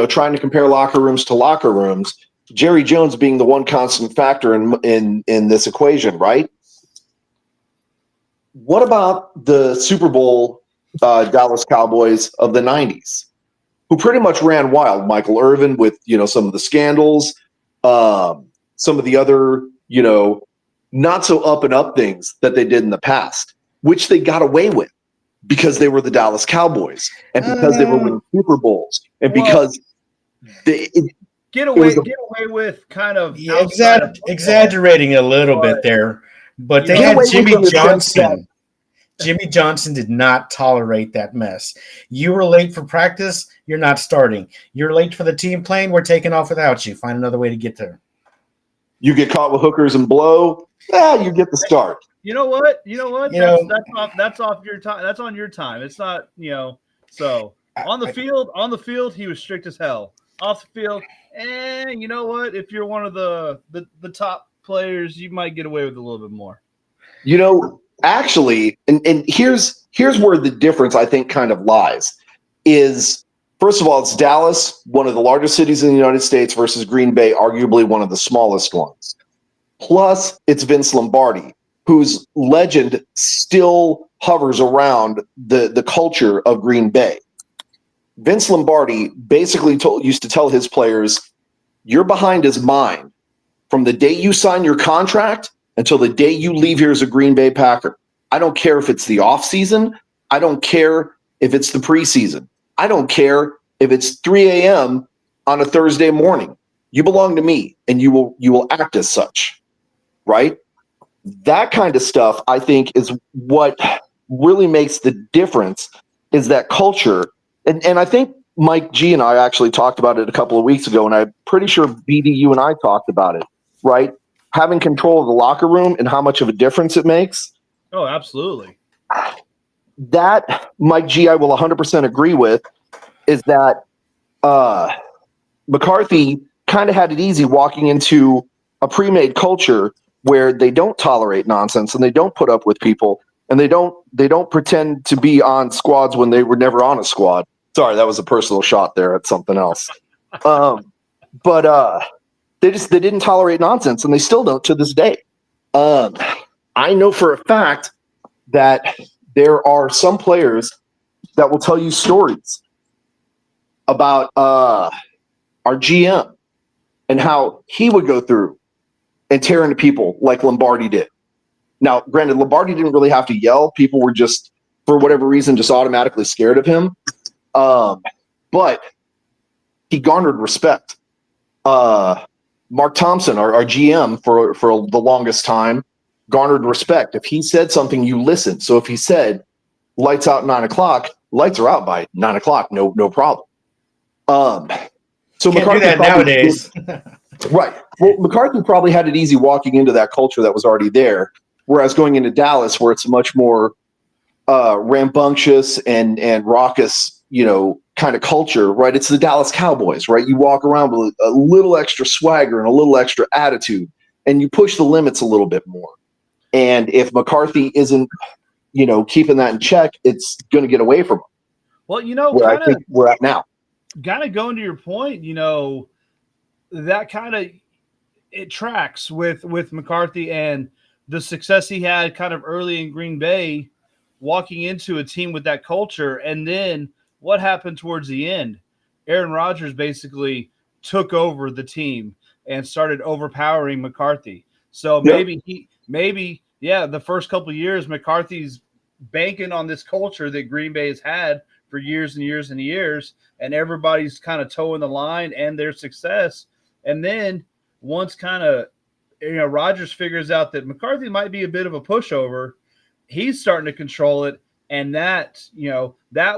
trying to compare locker rooms to locker rooms. Jerry Jones being the one constant factor in this equation, right? What about the Super Bowl Dallas Cowboys of the 90s, who pretty much ran wild? Michael Irvin with, some of the scandals, some of the other, not so up and up things that they did in the past, which they got away with because they were the Dallas Cowboys and because they were winning Super Bowls and because they get away with kind of exaggerating a little bit there, but they had Jimmy Johnson. Jimmy Johnson did not tolerate that mess. You were late for practice, you're not starting. You're late for the team plane, we're taking off without you. Find another way to get there. You get caught with hookers and blow, you get the start. You know what? That's off your time. That's on your time. It's not, So on the field, he was strict as hell. Off the field, and you know what? If you're one of the top players, you might get away with a little bit more. Actually, and here's where the difference I think kind of lies. Is first of all, it's Dallas, one of the largest cities in the United States, versus Green Bay, arguably one of the smallest ones. Plus, it's Vince Lombardi, whose legend still hovers around the culture of Green Bay. Vince Lombardi basically used to tell his players, "Your behind is mine from the day you sign your contract until the day you leave here as a Green Bay Packer. I don't care if it's the offseason. I don't care if it's the preseason. I don't care if it's 3 a.m. on a Thursday morning. You belong to me, and you will act as such." Right? That kind of stuff, I think, is what really makes the difference, is that culture. And I think Mike G and I actually talked about it a couple of weeks ago, and I'm pretty sure BD, you and I talked about it, right? Having control of the locker room and how much of a difference it makes. Oh, absolutely. That, Mike G, I will 100% agree with, is that McCarthy kind of had it easy walking into a pre-made culture where they don't tolerate nonsense and they don't put up with people and they don't pretend to be on squads when they were never on a squad. Sorry, that was a personal shot there at something else. But they didn't tolerate nonsense, and they still don't to this day. I know for a fact that there are some players that will tell you stories about our GM and how he would go through and tear into people like Lombardi did. Now, granted, Lombardi didn't really have to yell. People were just, for whatever reason, just automatically scared of him. But he garnered respect. Mark Thompson, our GM for the longest time, garnered respect. If he said something, you listened. So if he said, lights out 9 o'clock, lights are out by 9 o'clock, no problem. So can't McCarthy do that nowadays. Right. Well, McCarthy probably had it easy walking into that culture that was already there, whereas going into Dallas, where it's much more rambunctious and raucous, kind of culture, right? It's the Dallas Cowboys, right? You walk around with a little extra swagger and a little extra attitude, and you push the limits a little bit more. And if McCarthy isn't, keeping that in check, it's going to get away from him. Well, where I think we're at now. Kind of going to your point, that kind of it tracks with McCarthy and the success he had kind of early in Green Bay, walking into a team with that culture, and then what happened towards the end? Aaron Rodgers basically took over the team and started overpowering McCarthy. So the first couple of years, McCarthy's banking on this culture that Green Bay has had for years and years and years, and everybody's kind of toeing the line and their success. And then once kind of, Rodgers figures out that McCarthy might be a bit of a pushover, he's starting to control it. And that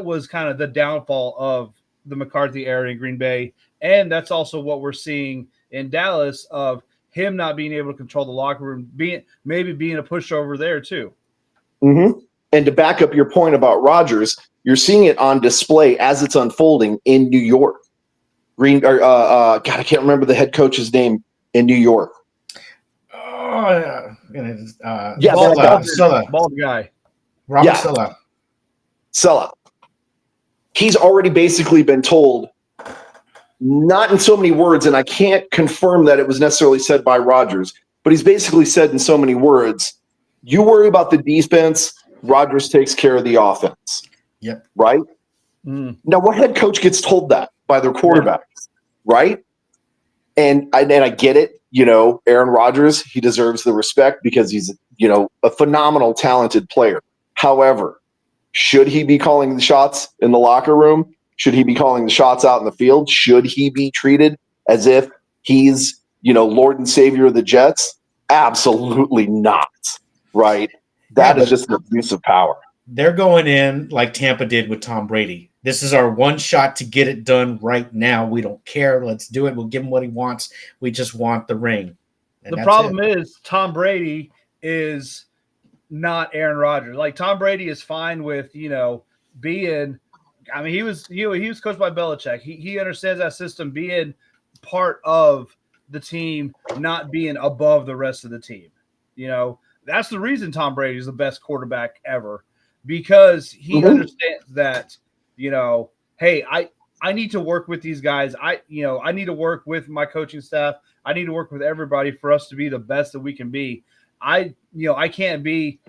was kind of the downfall of the McCarthy era in Green Bay. And that's also what we're seeing in Dallas of him not being able to control the locker room, being a pushover there too. Mm-hmm. And to back up your point about Rodgers, you're seeing it on display as it's unfolding in New York. God, I can't remember the head coach's name in New York. Oh, bald guy. Robert Saleh. Saleh. He's already basically been told, not in so many words, and I can't confirm that it was necessarily said by Rodgers, but he's basically said in so many words, you worry about the defense, Rodgers takes care of the offense. Yep. Right? Now, what head coach gets told that by their quarterbacks? Right? And I get it. Aaron Rodgers, he deserves the respect because he's, a phenomenal, talented player. However, should he be calling the shots in the locker room? Should he be calling the shots out in the field? Should he be treated as if he's, Lord and Savior of the Jets? Absolutely not. Right? That is just an abuse of power. They're going in like Tampa did with Tom Brady. This is our one shot to get it done right now. We don't care. Let's do it. We'll give him what he wants. We just want the ring. And the problem is Tom Brady is not Aaron Rodgers. Like Tom Brady is fine with, being – I mean, he was coached by Belichick. He understands that system, being part of the team, not being above the rest of the team. That's the reason Tom Brady is the best quarterback ever, because he understands that, hey, I need to work with these guys. I need to work with my coaching staff. I need to work with everybody for us to be the best that we can be. I can't be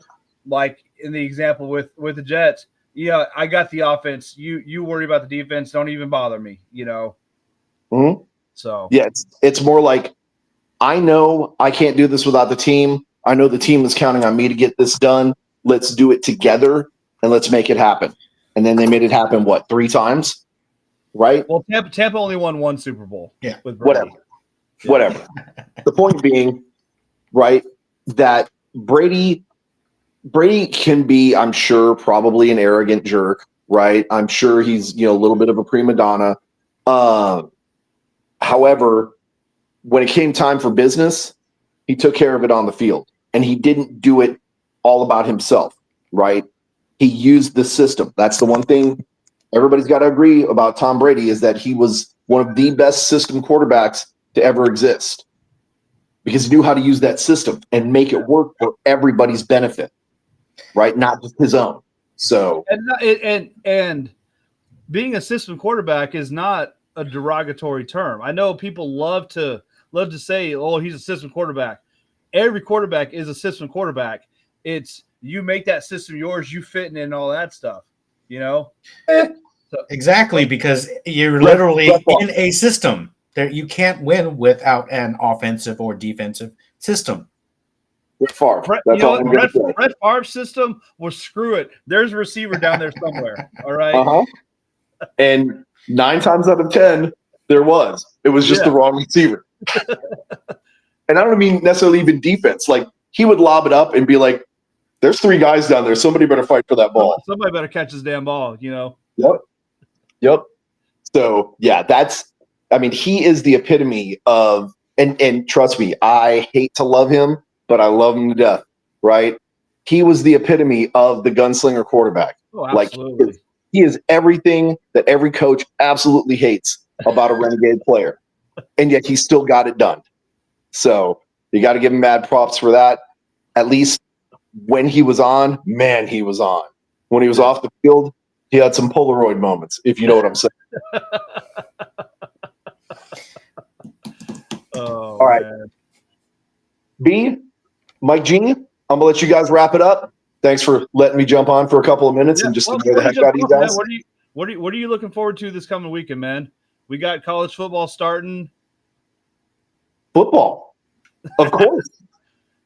like in the example with the Jets. I got the offense. You worry about the defense. Don't even bother me, Mm-hmm. So yeah, it's more like, I know I can't do this without the team. I know the team is counting on me to get this done. Let's do it together and let's make it happen. And then they made it happen, 3 times? Right? Well, Tampa only won 1 Super Bowl. Yeah. With Brady. Whatever. The point being, right, that Brady can be, I'm sure, probably an arrogant jerk, right? I'm sure he's, a little bit of a prima donna. However, when it came time for business, he took care of it on the field, and he didn't do it all about himself, right? He used the system. That's the one thing everybody's got to agree about Tom Brady, is that he was one of the best system quarterbacks to ever exist, because he knew how to use that system and make it work for everybody's benefit, right? Not just his own. So and being a system quarterback is not a derogatory term. I know people love to say, "Oh, he's a system quarterback." Every quarterback is a system quarterback. It's you make that system yours, you fit in and all that stuff. Exactly, because you're literally in a system. You can't win without an offensive or defensive system. Brett Favre. Brett Favre's system was screw it. There's a receiver down there somewhere. All right. Uh-huh. And 9 times out of 10, there was. It was just the wrong receiver. And I don't mean necessarily even defense. Like, he would lob it up and be like, there's 3 guys down there. Somebody better fight for that ball. Somebody better catch his damn ball, Yep. So, yeah, he is the epitome of, and trust me, I hate to love him, but I love him to death, right? He was the epitome of the gunslinger quarterback. Oh, absolutely. Like, he is everything that every coach absolutely hates about a renegade player. And yet he still got it done. So you got to give him mad props for that. At least when he was on, man, he was on. When he was off the field, he had some Polaroid moments, if you know what I'm saying. All right. Man. B, Mike G, I'm going to let you guys wrap it up. Thanks for letting me jump on for a couple of minutes and just enjoy the heck out of you guys. What are you looking forward to this coming weekend, man? We got college football starting. Football, of course,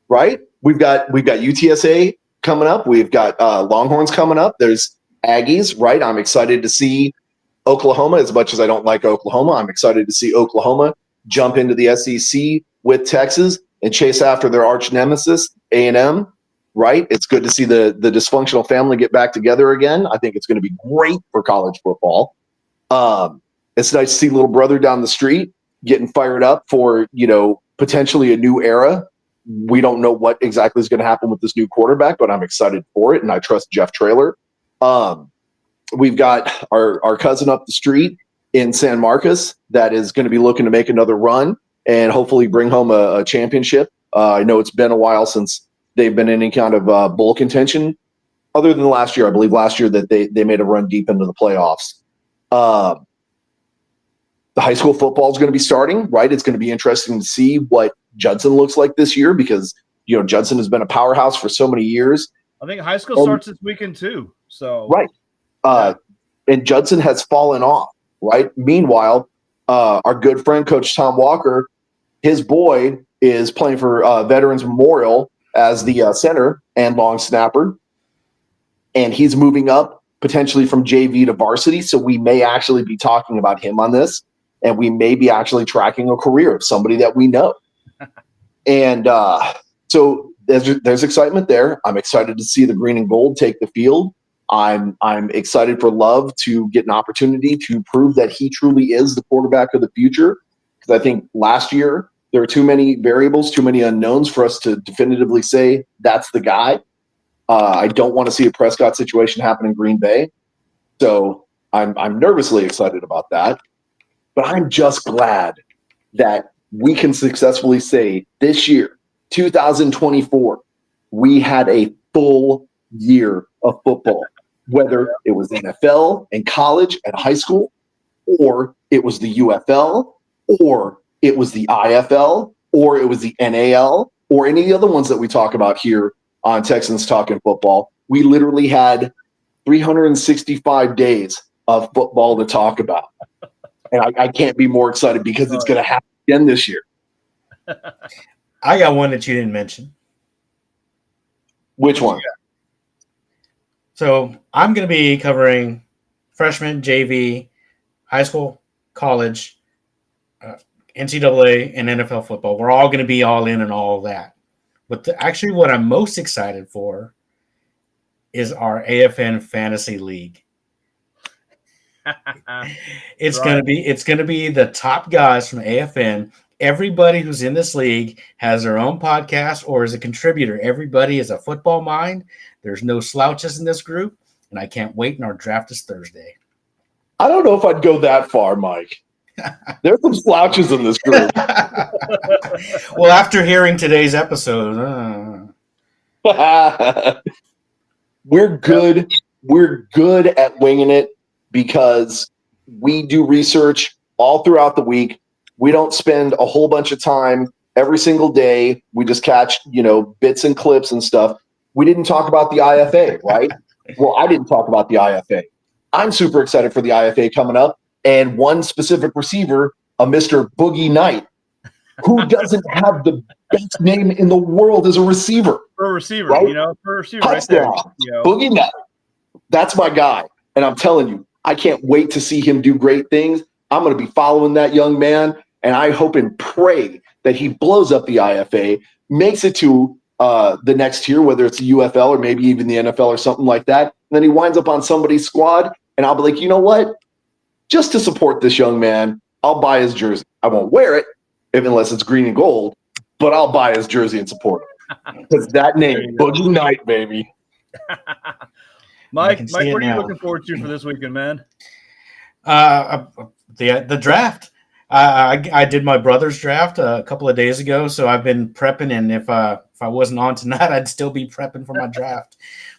right? We've got UTSA coming up. We've got Longhorns coming up. There's Aggies, right? I'm excited to see Oklahoma. As much as I don't like Oklahoma, I'm excited to see Oklahoma jump into the SEC with Texas and chase after their arch nemesis, A&M. Right? It's good to see the dysfunctional family get back together again. I think it's going to be great for college football. It's nice to see little brother down the street getting fired up for, potentially a new era. We don't know what exactly is going to happen with this new quarterback, but I'm excited for it, and I trust Jeff Traylor. We've got our cousin up the street in San Marcos that is going to be looking to make another run and hopefully bring home a championship. I know it's been a while since they've been in any kind of bowl contention, other than last year. I believe last year that they made a run deep into the playoffs. The high school football is going to be starting, right? It's going to be interesting to see what Judson looks like this year because, Judson has been a powerhouse for so many years. I think high school starts this weekend too. So right. And Judson has fallen off, right? Meanwhile, our good friend, Coach Tom Walker, his boy is playing for Veterans Memorial as the center and long snapper. And he's moving up potentially from JV to varsity. So we may actually be talking about him on this. And we may be actually tracking a career of somebody that we know. And so there's excitement there. I'm excited to see the green and gold take the field. I'm excited for Love to get an opportunity to prove that he truly is the quarterback of the future. Because I think last year, there are too many variables, too many unknowns for us to definitively say that's the guy. I don't want to see a Prescott situation happen in Green Bay. So I'm nervously excited about that. But I'm just glad that we can successfully say this year, 2024, we had a full year of football, whether it was NFL and college and high school, or it was the UFL, or it was the IFL, or it was the NAL, or any of the other ones that we talk about here on Texans Talking Football. We literally had 365 days of football to talk about. And I can't be more excited because it's going to happen again this year. I got one that you didn't mention. Which one? So I'm going to be covering freshman, JV, high school, college, NCAA, and NFL football. We're all going to be all in and all of that. But actually what I'm most excited for is our AFN Fantasy League. It's going to be the top guys from AFN. Everybody who's in this league has their own podcast or is a contributor. Everybody is a football mind. There's no slouches in this group, and I can't wait. And our draft is Thursday. I don't know if I'd go that far, Mike. There's some slouches in this group. Well, after hearing today's episode, we're good. We're good at winging it because we do research all throughout the week. We don't spend a whole bunch of time every single day. We just catch, bits and clips and stuff. We didn't talk about the IFA, right? Well, I didn't talk about the IFA. I'm super excited for the IFA coming up. And one specific receiver, a Mr. Boogie Knight, who doesn't have the best name in the world as a receiver. For a receiver, right? For a receiver Touchdown. right there. Boogie Knight. That's my guy. And I'm telling you, I can't wait to see him do great things. I'm going to be following that young man, and I hope and pray that he blows up the IFA, makes it to the next tier, whether it's the UFL or maybe even the NFL or something like that. And then he winds up on somebody's squad, and I'll be like, you know what? Just to support this young man, I'll buy his jersey. I won't wear it unless it's green and gold, but I'll buy his jersey and support him. Because that name, Boogie Knight, baby. Mike, what are you looking forward to for this weekend, man? The draft. I did my brother's draft a couple of days ago, so I've been prepping. And if I wasn't on tonight, I'd still be prepping for my draft.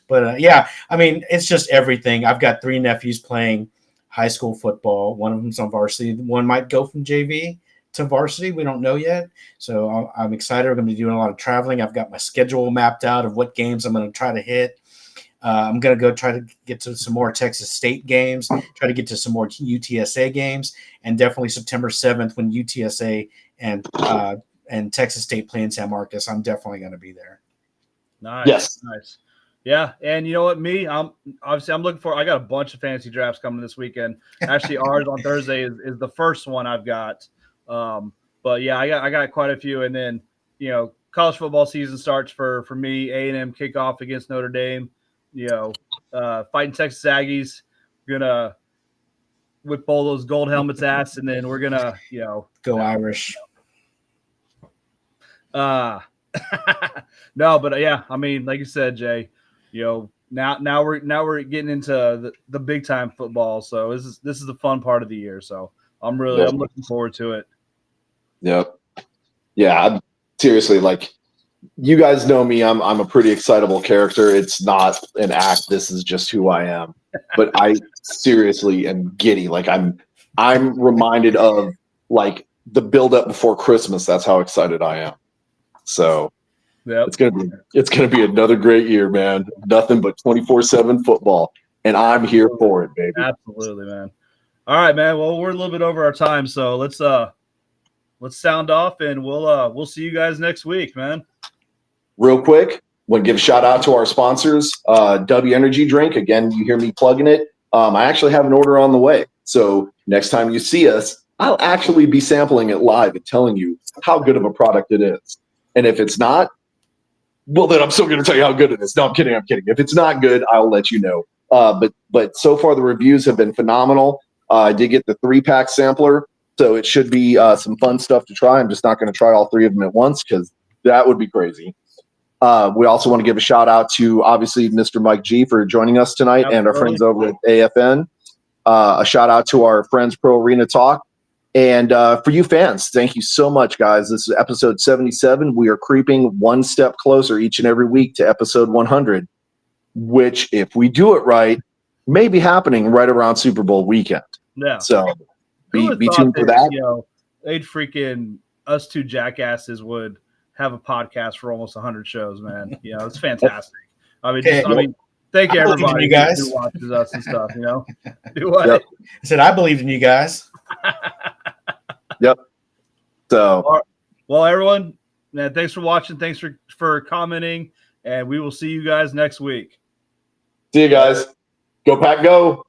But yeah, I mean, it's just everything. I've got 3 nephews playing high school football. One of them's on varsity. One might go from JV to varsity. We don't know yet. So I'm excited. We're going to be doing a lot of traveling. I've got my schedule mapped out of what games I'm going to try to hit. I'm going to go try to get to some more Texas State games, try to get to some more UTSA games, and definitely September 7th when UTSA and Texas State play in San Marcos. I'm definitely going to be there. Nice. Yes. Nice. Yeah. And you know what? I'm looking for, I got a bunch of fantasy drafts coming this weekend. Actually, ours on Thursday is the first one I've got. But yeah, I got quite a few. And then, college football season starts for me. A&M kickoff against Notre Dame. Fighting Texas Aggies. We're gonna whip all those gold helmets ass, and then we're gonna, go Irish. No, but yeah, I mean, like you said, Jay, now we're getting into the big time football. So this is the fun part of the year. So I'm looking forward to it. Yep. Yeah. I'm seriously, like, you guys know me. I'm a pretty excitable character. It's not an act. This is just who I am. But I seriously am giddy. Like I'm reminded of like the build up before Christmas. That's how excited I am. So yep. It's gonna be another great year, man. Nothing but 24/7 football, and I'm here for it, baby. Absolutely, man. All right, man. Well, we're a little bit over our time, so let's sound off, and we'll see you guys next week, man. Real quick, want to give a shout out to our sponsors, W Energy Drink. Again, you hear me plugging it. I actually have an order on the way. So next time you see us, I'll actually be sampling it live and telling you how good of a product it is. And if it's not, well, then I'm still going to tell you how good it is. No, I'm kidding. If it's not good, I'll let you know. But so far the reviews have been phenomenal. I did get the 3-pack sampler, so it should be some fun stuff to try. I'm just not going to try all 3 of them at once because that would be crazy. We also want to give a shout out to obviously Mr. Mike G for joining us tonight. Absolutely. And our friends over at AFN. A shout out to our friends Pro Arena Talk. And for you fans, thank you so much, guys. This is episode 77. We are creeping one step closer each and every week to episode 100, which, if we do it right, may be happening right around Super Bowl weekend. Yeah. So be tuned for that. They'd freaking, us two jackasses would have a podcast for almost 100 shows, man. It's fantastic. I mean, thank you everybody who watches us and stuff. Do what? Yep. I said I believed in you guys. Yep. So, well, everyone, man, thanks for watching. Thanks for commenting, and we will see you guys next week. See you guys. Go Pack, go.